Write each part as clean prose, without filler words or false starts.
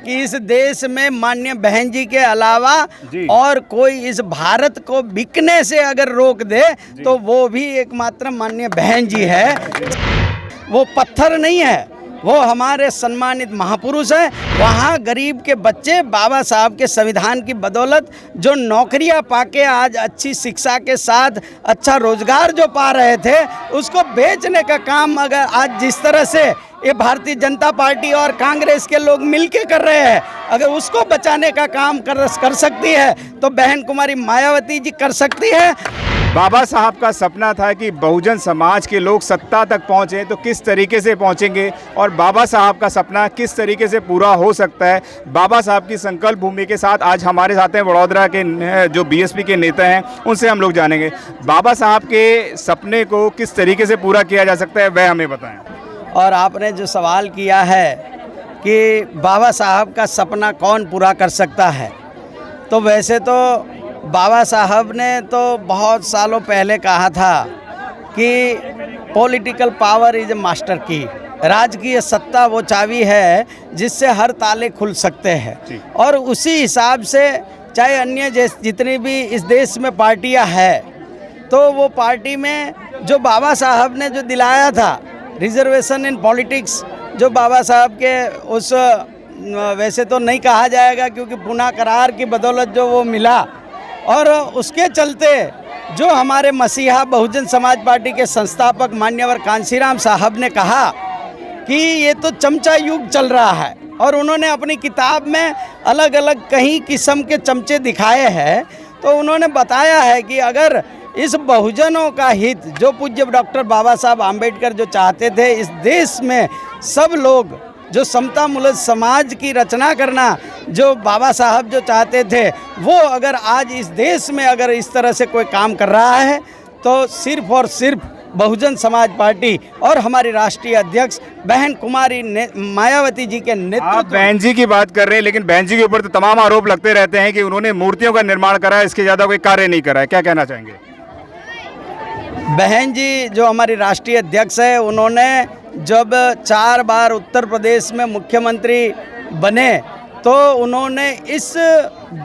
कि इस देश में माननीय बहन जी के अलावा और कोई इस भारत को बिकने से अगर रोक दे तो वो भी एकमात्र माननीय बहन जी है। वो पत्थर नहीं है, वो हमारे सम्मानित महापुरुष हैं। वहाँ गरीब के बच्चे बाबा साहब के संविधान की बदौलत जो नौकरियाँ पाके आज अच्छी शिक्षा के साथ अच्छा रोजगार जो पा रहे थे, उसको बेचने का काम अगर आज जिस तरह से ये भारतीय जनता पार्टी और कांग्रेस के लोग मिलके कर रहे हैं, अगर उसको बचाने का काम कर सकती है तो बहन कुमारी मायावती जी कर सकती है। बाबा साहब का सपना था कि बहुजन समाज के लोग सत्ता तक पहुँचे, तो किस तरीके से पहुँचेंगे और बाबा साहब का सपना किस तरीके से पूरा हो सकता है। बाबा साहब की संकल्प भूमि के साथ आज हमारे साथ हैं वडोदरा के जो बीएसपी के नेता हैं, उनसे हम लोग जानेंगे बाबा साहब के सपने को किस तरीके से पूरा किया जा सकता है, वह हमें बताएं। और आपने जो सवाल किया है कि बाबा साहब का सपना कौन पूरा कर सकता है, तो वैसे तो बाबा साहब ने तो बहुत सालों पहले कहा था कि political power is a master की, राजकीय सत्ता वो चाबी है जिससे हर ताले खुल सकते हैं। और उसी हिसाब से चाहे अन्य जितनी भी इस देश में पार्टियां हैं, तो वो पार्टी में जो बाबा साहब ने जो दिलाया था रिजर्वेशन इन पॉलिटिक्स, जो बाबा साहब के उस वैसे तो नहीं कहा जाएगा क्योंकि पुना करार की बदौलत जो वो मिला, और उसके चलते जो हमारे मसीहा बहुजन समाज पार्टी के संस्थापक मान्यवर कांशीराम साहब ने कहा कि ये तो चमचा युग चल रहा है, और उन्होंने अपनी किताब में अलग अलग कई किस्म के चमचे दिखाए हैं। तो उन्होंने बताया है कि अगर इस बहुजनों का हित जो पूज्य डॉक्टर बाबा साहब आम्बेडकर जो चाहते थे, इस देश में सब लोग जो समता मूलक समाज की रचना करना जो बाबा साहब जो चाहते थे, वो अगर आज इस देश में अगर इस तरह से कोई काम कर रहा है तो सिर्फ और सिर्फ बहुजन समाज पार्टी और हमारी राष्ट्रीय अध्यक्ष बहन कुमारी मायावती जी के नेतृत्व। आप बहन जी की बात कर रहे हैं, लेकिन बहन जी के ऊपर तो तमाम आरोप लगते रहते हैं कि उन्होंने मूर्तियों का निर्माण करा है, इसके ज़्यादा कोई कार्य नहीं करा है, क्या कहना चाहेंगे? बहन जी जो हमारी राष्ट्रीय अध्यक्ष है, उन्होंने जब 4 बार उत्तर प्रदेश में मुख्यमंत्री बने तो उन्होंने इस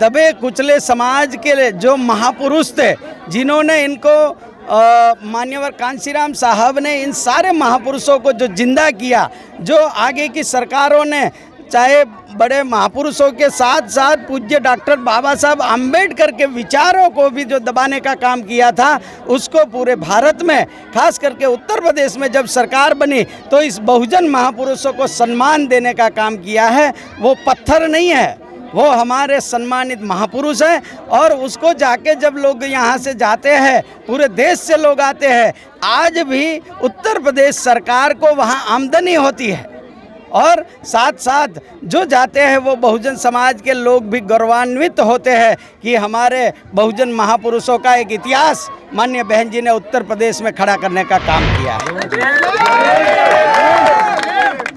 दबे कुचले समाज के जो महापुरुष थे, जिन्होंने इनको मान्यवर कांशीराम साहब ने इन सारे महापुरुषों को जो जिंदा किया, जो आगे की सरकारों ने चाहे बड़े महापुरुषों के साथ साथ पूज्य डॉक्टर बाबा साहब आम्बेडकर के विचारों को भी जो दबाने का काम किया था, उसको पूरे भारत में खास करके उत्तर प्रदेश में जब सरकार बनी तो इस बहुजन महापुरुषों को सम्मान देने का काम किया है। वो पत्थर नहीं है, वो हमारे सम्मानित महापुरुष हैं, और उसको जाके जब लोग यहाँ से जाते हैं, पूरे देश से लोग आते हैं, आज भी उत्तर प्रदेश सरकार को वहाँ आमदनी होती है, और साथ साथ जो जाते हैं वो बहुजन समाज के लोग भी गौरवान्वित होते हैं कि हमारे बहुजन महापुरुषों का एक इतिहास माननीय बहन जी ने उत्तर प्रदेश में खड़ा करने का काम किया है।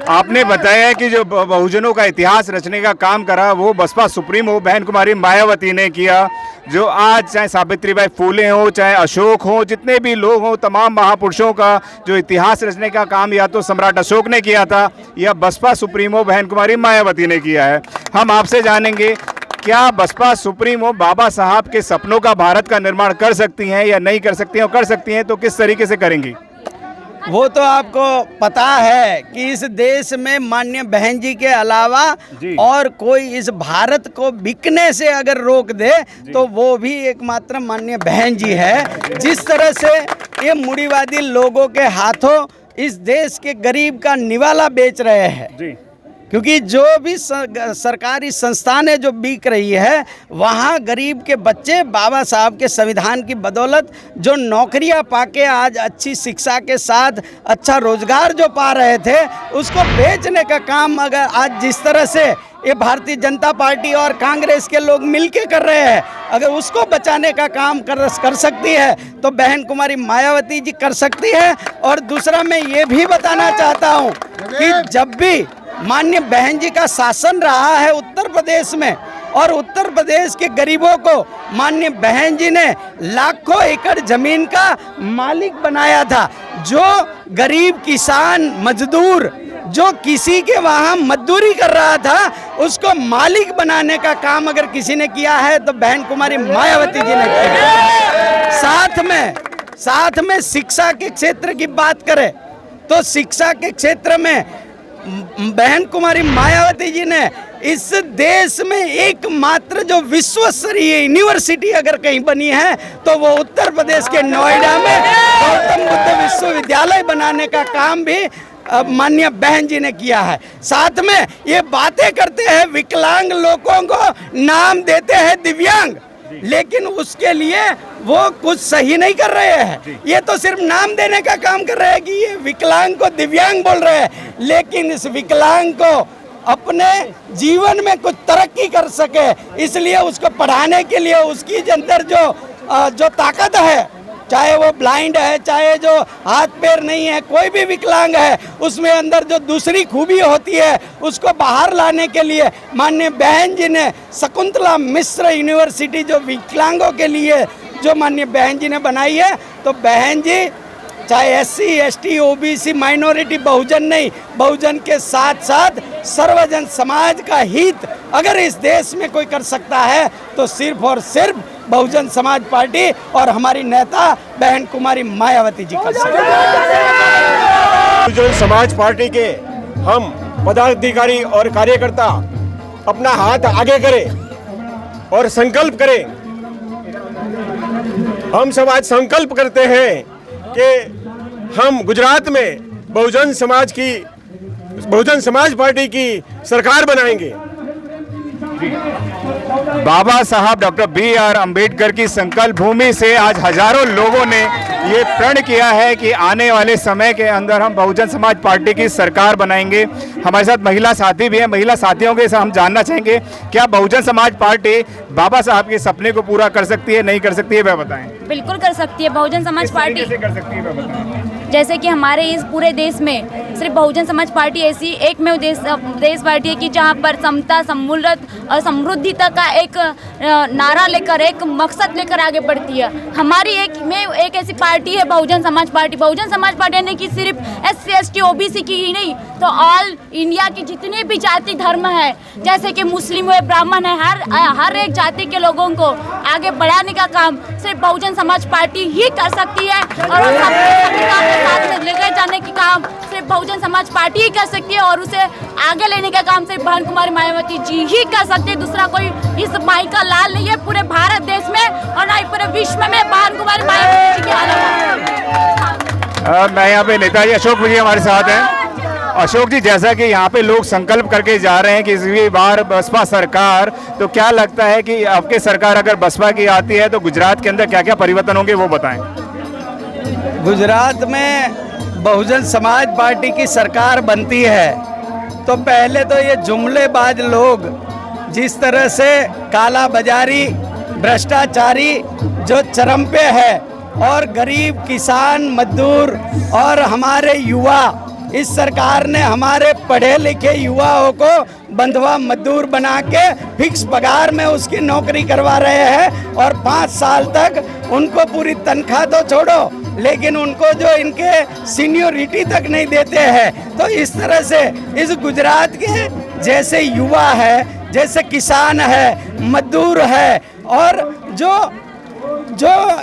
आपने बताया कि जो बहुजनों का इतिहास रचने का काम करा वो बसपा सुप्रीमो बहन कुमारी मायावती ने किया, जो आज चाहे सावित्रीबाई फूले हो, चाहे अशोक हो, जितने भी लोग हों, तमाम महापुरुषों का जो इतिहास रचने का काम या तो सम्राट अशोक ने किया था या बसपा सुप्रीमो बहन कुमारी मायावती ने किया है। हम आपसे जानेंगे, क्या बसपा सुप्रीमो बाबा साहब के सपनों का भारत का निर्माण कर सकती हैं या नहीं कर सकती हैं, और कर सकती हैं तो किस तरीके से करेंगी? वो तो आपको पता है कि इस देश में माननीय बहन जी के अलावा और कोई इस भारत को बिकने से अगर रोक दे तो वो भी एकमात्र माननीय बहन जी है। जिस तरह से ये मूढ़ीवादी लोगों के हाथों इस देश के गरीब का निवाला बेच रहे हैं, क्योंकि जो भी सरकारी संस्थानें जो बिक रही है, वहाँ गरीब के बच्चे बाबा साहब के संविधान की बदौलत जो नौकरियाँ पाके आज अच्छी शिक्षा के साथ अच्छा रोजगार जो पा रहे थे, उसको बेचने का काम अगर आज जिस तरह से ये भारतीय जनता पार्टी और कांग्रेस के लोग मिलके कर रहे हैं, अगर उसको बचाने का काम कर सकती है तो बहन कुमारी मायावती जी कर सकती है। और दूसरा मैं ये भी बताना चाहता हूँ कि जब भी माननीय बहन जी का शासन रहा है उत्तर प्रदेश में, और उत्तर प्रदेश के गरीबों को माननीय बहन जी ने लाखों एकड़ जमीन का मालिक बनाया था। जो गरीब किसान मजदूर जो किसी के वहाँ मजदूरी कर रहा था उसको मालिक बनाने का काम अगर किसी ने किया है तो बहन कुमारी मायावती जी ने किया। साथ में शिक्षा के क्षेत्र की बात करें तो शिक्षा के क्षेत्र में बहन कुमारी मायावती जी ने इस देश में एकमात्र जो विश्व स्तरीय यूनिवर्सिटी अगर कहीं बनी है तो वो उत्तर प्रदेश के नोएडा में गौतम बुद्ध विश्वविद्यालय बनाने का काम भी माननीय बहन जी ने किया है। साथ में ये बातें करते हैं विकलांग लोगों को नाम देते हैं दिव्यांग, लेकिन उसके लिए वो कुछ सही नहीं कर रहे हैं। ये तो सिर्फ नाम देने का काम कर रहे हैं कि ये विकलांग को दिव्यांग बोल रहे हैं, लेकिन इस विकलांग को अपने जीवन में कुछ तरक्की कर सके इसलिए उसको पढ़ाने के लिए उसकी अंदर जो ताकत है, चाहे वो ब्लाइंड है, चाहे जो हाथ पैर नहीं है, कोई भी विकलांग है, उसमें अंदर जो दूसरी खूबी होती है उसको बाहर लाने के लिए माननीय बहन जी ने शकुंतला मिश्र यूनिवर्सिटी जो विकलांगों के लिए जो माननीय बहन जी ने बनाई है। तो बहन जी चाहे SC ST OBC माइनॉरिटी बहुजन नहीं, बहुजन के साथ साथ सर्वजन समाज का हित अगर इस देश में कोई कर सकता है तो सिर्फ और सिर्फ बहुजन समाज पार्टी और हमारी नेता बहन कुमारी मायावती जी कर सकते हैं। बहुजन समाज पार्टी के हम पदाधिकारी और कार्यकर्ता अपना हाथ आगे करें और संकल्प करें। हम सब आज संकल्प करते हैं कि हम गुजरात में बहुजन समाज पार्टी की सरकार बनाएंगे। बाबा साहब डॉक्टर BR अम्बेडकर की संकल्प भूमि से आज हजारों लोगों ने ये प्रण किया है कि आने वाले समय के अंदर हम बहुजन समाज पार्टी की सरकार बनाएंगे। हमारे साथ महिला साथी भी हैं, महिला साथियों के साथ हम जानना चाहेंगे क्या बहुजन समाज पार्टी बाबा साहब के सपने को पूरा कर सकती है, नहीं कर सकती है, वह बताएं। बिल्कुल कर सकती है बहुजन समाज पार्टी। कर सकती है वह बताएं। जैसे कि हमारे इस पूरे देश में सिर्फ बहुजन समाज पार्टी ऐसी एकमेव देश पार्टी है कि जहाँ पर समता, सम्मूलत और समृद्धि तक का एक नारा लेकर, एक मकसद लेकर आगे बढ़ती है। हमारी एक ऐसी पार्टी है बहुजन समाज पार्टी। बहुजन समाज पार्टी ने कि सिर्फ SC ST OBC की ही नहीं तो ऑल इंडिया की जितने भी जाति धर्म है, जैसे कि मुस्लिम है, ब्राह्मण है, हर एक जाति के लोगों को आगे बढ़ाने का काम सिर्फ बहुजन समाज पार्टी ही कर सकती है और साथ में लेकर जाने की काम सिर्फ बहुजन समाज पार्टी ही कर सकती है और उसे आगे लेने का काम सिर्फ बहन कुमारी मायावती जी ही कर सकते हैं। दूसरा कोई इस माई का लाल नहीं है पूरे भारत देश में और ना ही पूरे विश्व में बहन कुमारी मायावती जी के अलावा। मैं यहाँ पे नेताजी अशोक जी हमारे साथ हैं। अशोक जी, जैसा कि यहाँ पे लोग संकल्प करके जा रहे हैं कि इस बार बसपा सरकार, तो क्या लगता है कि आपकी सरकार अगर बसपा की आती है तो गुजरात के अंदर क्या क्या परिवर्तन होंगे वो बताएं। गुजरात में बहुजन समाज पार्टी की सरकार बनती है तो पहले तो ये जुमलेबाज लोग जिस तरह से काला बाजारी, भ्रष्टाचारी जो चरम पे है और गरीब किसान, मजदूर और हमारे युवा, इस सरकार ने हमारे पढ़े लिखे युवाओं को बंधुआ मजदूर बना के फिक्स पगार में उसकी नौकरी करवा रहे हैं और 5 साल तक उनको पूरी तनख्वाह तो छोड़ो लेकिन उनको जो इनके सीनियोरिटी तक नहीं देते हैं। तो इस तरह से इस गुजरात के जैसे युवा है, जैसे किसान है, मजदूर है और जो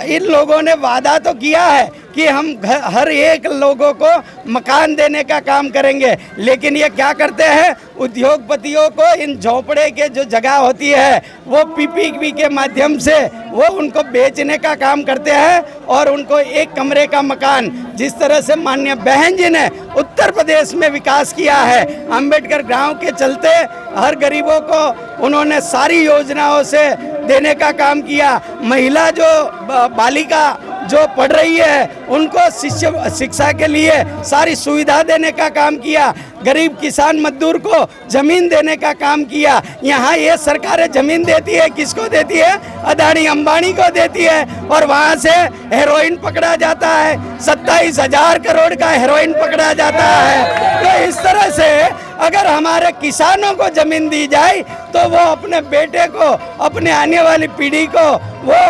इन लोगों ने वादा तो किया है कि हम हर एक लोगों को मकान देने का काम करेंगे, लेकिन ये क्या करते हैं, उद्योगपतियों को इन झोपड़े के जो जगह होती है वो PPP के माध्यम से वो उनको बेचने का काम करते हैं और उनको एक कमरे का मकान, जिस तरह से माननीय बहन जी ने उत्तर प्रदेश में विकास किया है, अंबेडकर गांव के चलते हर गरीबों को उन्होंने सारी योजनाओं से देने का काम किया। महिला जो बालिका जो पढ़ रही है उनको शिक्षा के लिए सारी सुविधा देने का काम किया। गरीब किसान मजदूर को जमीन देने का काम किया। यहाँ ये सरकारें जमीन देती है, किसको देती है? अदानी अंबानी को देती है और वहाँ से हेरोइन पकड़ा जाता है, 27,000 करोड़ का हेरोइन पकड़ा जाता है। तो इस तरह से अगर हमारे किसानों को जमीन दी जाए तो वो अपने बेटे को, अपने आने वाली पीढ़ी को वो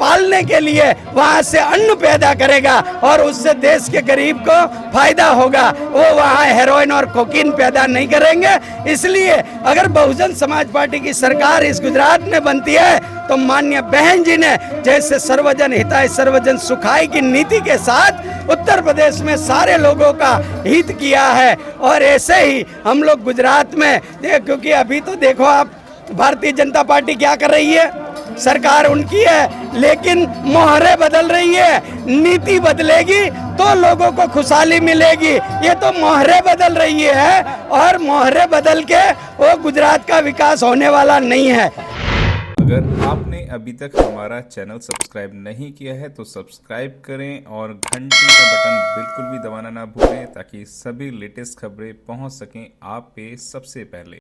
पालने के लिए वहाँ से अन्न पैदा करेगा और उससे देश के गरीब को फायदा होगा। वो वहाँ हेरोइन और कोकीन पैदा नहीं करेंगे। इसलिए अगर बहुजन समाज पार्टी की सरकार इस गुजरात में बनती है तो माननीय बहन जी ने जैसे सर्वजन हिताय सर्वजन सुखाय की नीति के साथ उत्तर प्रदेश में सारे लोगों का हित किया है, और ऐसे ही हम लोग गुजरात में क्योंकि अभी तो देखो आप भारतीय जनता पार्टी क्या कर रही है, सरकार उनकी है लेकिन मोहरे बदल रही है। नीति बदलेगी तो लोगों को खुशहाली मिलेगी, ये तो मोहरे बदल रही है और मोहरे बदल के वो गुजरात का विकास होने वाला नहीं है। अगर आपने अभी तक हमारा चैनल सब्सक्राइब नहीं किया है तो सब्सक्राइब करें और घंटी का बटन बिल्कुल भी दबाना ना भूलें ताकि सभी लेटेस्ट खबरें पहुंच सकें आप पे सबसे पहले।